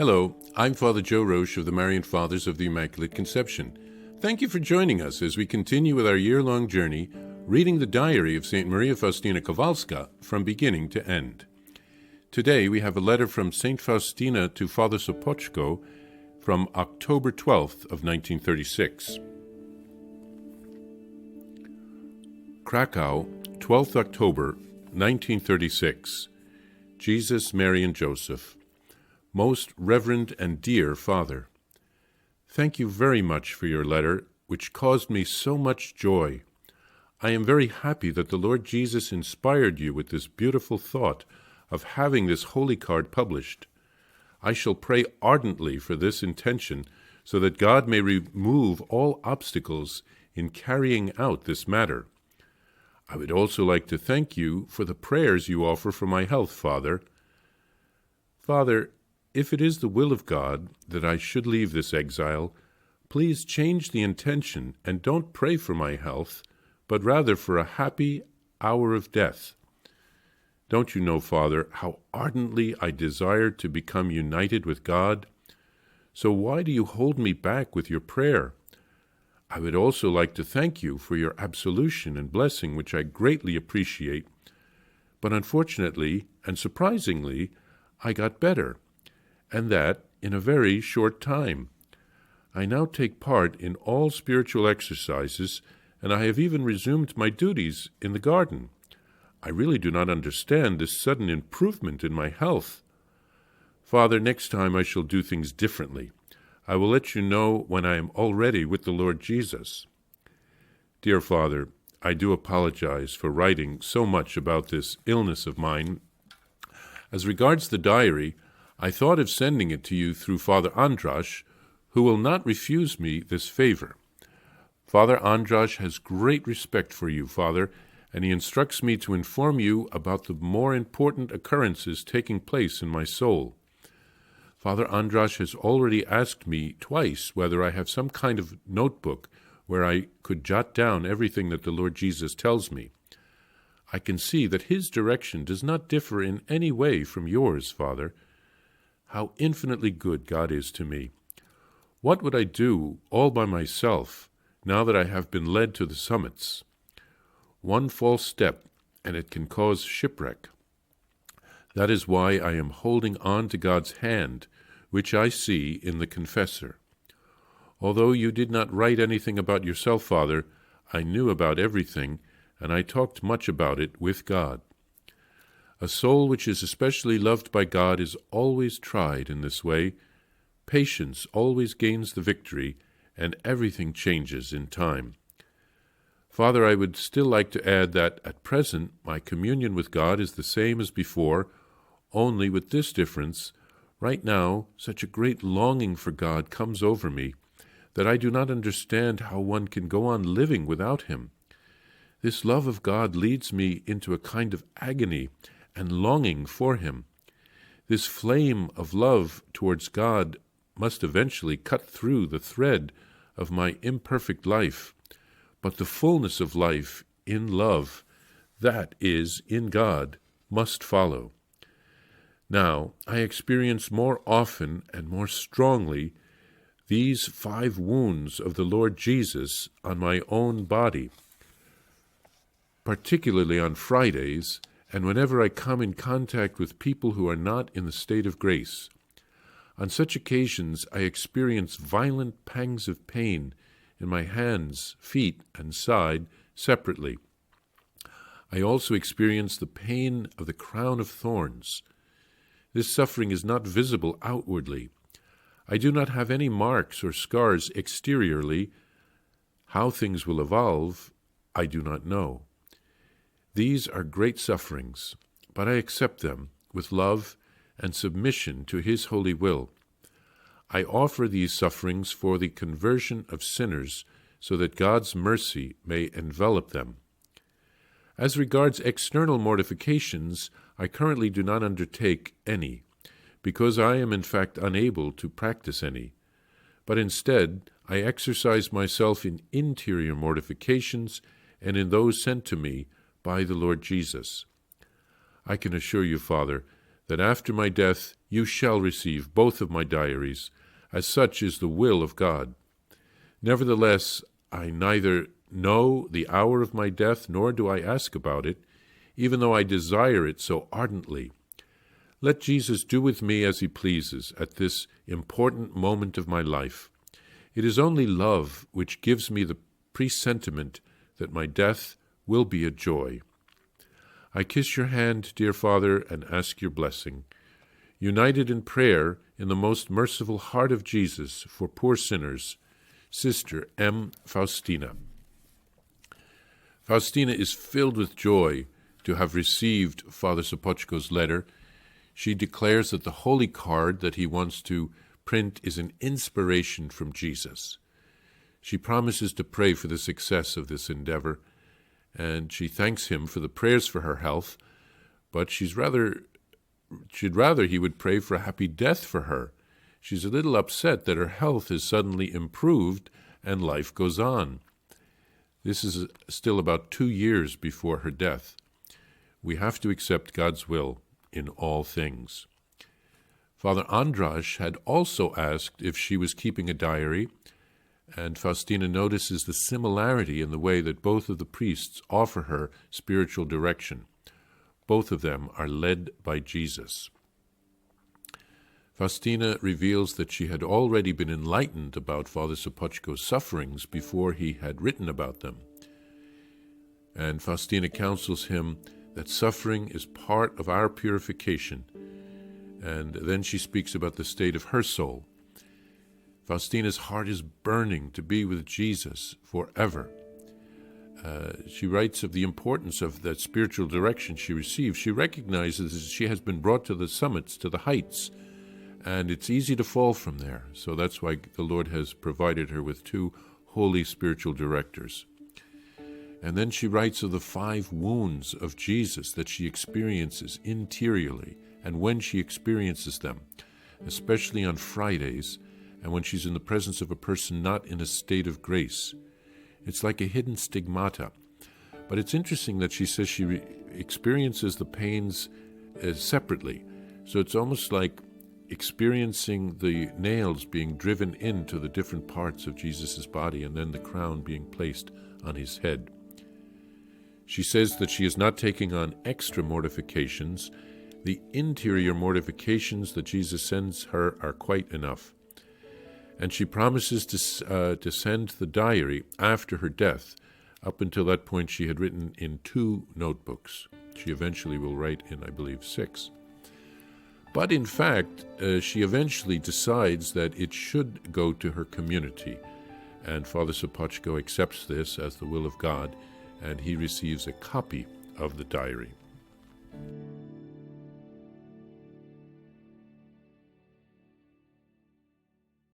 Hello, I'm Father Joe Roesch of the Marian Fathers of the Immaculate Conception. Thank you for joining us as we continue with our year-long journey reading the diary of St. Maria Faustina Kowalska from beginning to end. Today we have a letter from St. Faustina to Father Sopoćko from October 12th of 1936. Krakow, 12th October, 1936. Jesus, Mary, and Joseph. Most Reverend and dear Father, thank you very much for your letter, which caused me so much joy. I am very happy that the Lord Jesus inspired you with this beautiful thought of having this holy card published. I shall pray ardently for this intention, so that God may remove all obstacles in carrying out this matter. I would also like to thank you for the prayers you offer for my health, Father. Father, if it is the will of God that I should leave this exile, please change the intention and don't pray for my health, but rather for a happy hour of death. Don't you know, Father, how ardently I desire to become united with God? So why do you hold me back with your prayer? I would also like to thank you for your absolution and blessing, which I greatly appreciate. But unfortunately and surprisingly, I got better, and that in a very short time. I now take part in all spiritual exercises, and I have even resumed my duties in the garden. I really do not understand this sudden improvement in my health. Father, next time I shall do things differently. I will let you know when I am already with the Lord Jesus. Dear Father, I do apologize for writing so much about this illness of mine. As regards the diary, I thought of sending it to you through Father Andras, who will not refuse me this favor. Father Andras has great respect for you, Father, and he instructs me to inform you about the more important occurrences taking place in my soul. Father Andras has already asked me twice whether I have some kind of notebook where I could jot down everything that the Lord Jesus tells me. I can see that his direction does not differ in any way from yours, Father. How infinitely good God is to me. What would I do all by myself now that I have been led to the summits? One false step, and it can cause shipwreck. That is why I am holding on to God's hand, which I see in the confessor. Although you did not write anything about yourself, Father, I knew about everything, and I talked much about it with God. A soul which is especially loved by God is always tried in this way. Patience always gains the victory, and everything changes in time. Father, I would still like to add that at present my communion with God is the same as before, only with this difference. Right now, such a great longing for God comes over me that I do not understand how one can go on living without him. This love of God leads me into a kind of agony and longing for him. This flame of love towards God must eventually cut through the thread of my imperfect life, but the fullness of life in love, that is, in God, must follow. Now, I experience more often and more strongly these 5 wounds of the Lord Jesus on my own body, particularly on Fridays, and whenever I come in contact with people who are not in the state of grace. On such occasions, I experience violent pangs of pain in my hands, feet, and side separately. I also experience the pain of the crown of thorns. This suffering is not visible outwardly. I do not have any marks or scars exteriorly. How things will evolve, I do not know. These are great sufferings, but I accept them with love and submission to his holy will. I offer these sufferings for the conversion of sinners, so that God's mercy may envelop them. As regards external mortifications, I currently do not undertake any, because I am in fact unable to practice any. But instead, I exercise myself in interior mortifications and in those sent to me by the Lord Jesus. I can assure you, Father, that after my death you shall receive both of my diaries, as such is the will of God. Nevertheless, I neither know the hour of my death, nor do I ask about it, even though I desire it so ardently. Let Jesus do with me as he pleases at this important moment of my life. It is only love which gives me the presentiment that my death will be a joy. I kiss your hand, dear Father, and ask your blessing. United in prayer in the most merciful heart of Jesus for poor sinners, Sister M. Faustina. Faustina is filled with joy to have received Father Sopoćko's letter. She declares that the holy card that he wants to print is an inspiration from Jesus. She promises to pray for the success of this endeavor, and she thanks him for the prayers for her health, but she'd rather he would pray for a happy death for her. She's a little upset that her health is suddenly improved and life goes on. This is still about 2 years before her death. We have to accept God's will in all things. Father Andras had also asked if she was keeping a diary, and Faustina notices the similarity in the way that both of the priests offer her spiritual direction. Both of them are led by Jesus. Faustina reveals that she had already been enlightened about Father Sopoćko's sufferings before he had written about them. And Faustina counsels him that suffering is part of our purification. And then she speaks about the state of her soul. Faustina's heart is burning to be with Jesus forever. She writes of the importance of that spiritual direction she receives. She recognizes that she has been brought to the summits, to the heights, and it's easy to fall from there. So that's why the Lord has provided her with 2 holy spiritual directors. And then she writes of the 5 wounds of Jesus that she experiences interiorly, and when she experiences them, especially on Fridays, and when she's in the presence of a person not in a state of grace. It's like a hidden stigmata. But it's interesting that she says she experiences the pains separately. So it's almost like experiencing the nails being driven into the different parts of Jesus' body and then the crown being placed on his head. She says that she is not taking on extra mortifications. The interior mortifications that Jesus sends her are quite enough. And she promises to send the diary after her death. Up until that point, she had written in 2 notebooks. She eventually will write in, I believe, 6. But in fact, she eventually decides that it should go to her community. And Father Sopoćko accepts this as the will of God, and he receives a copy of the diary.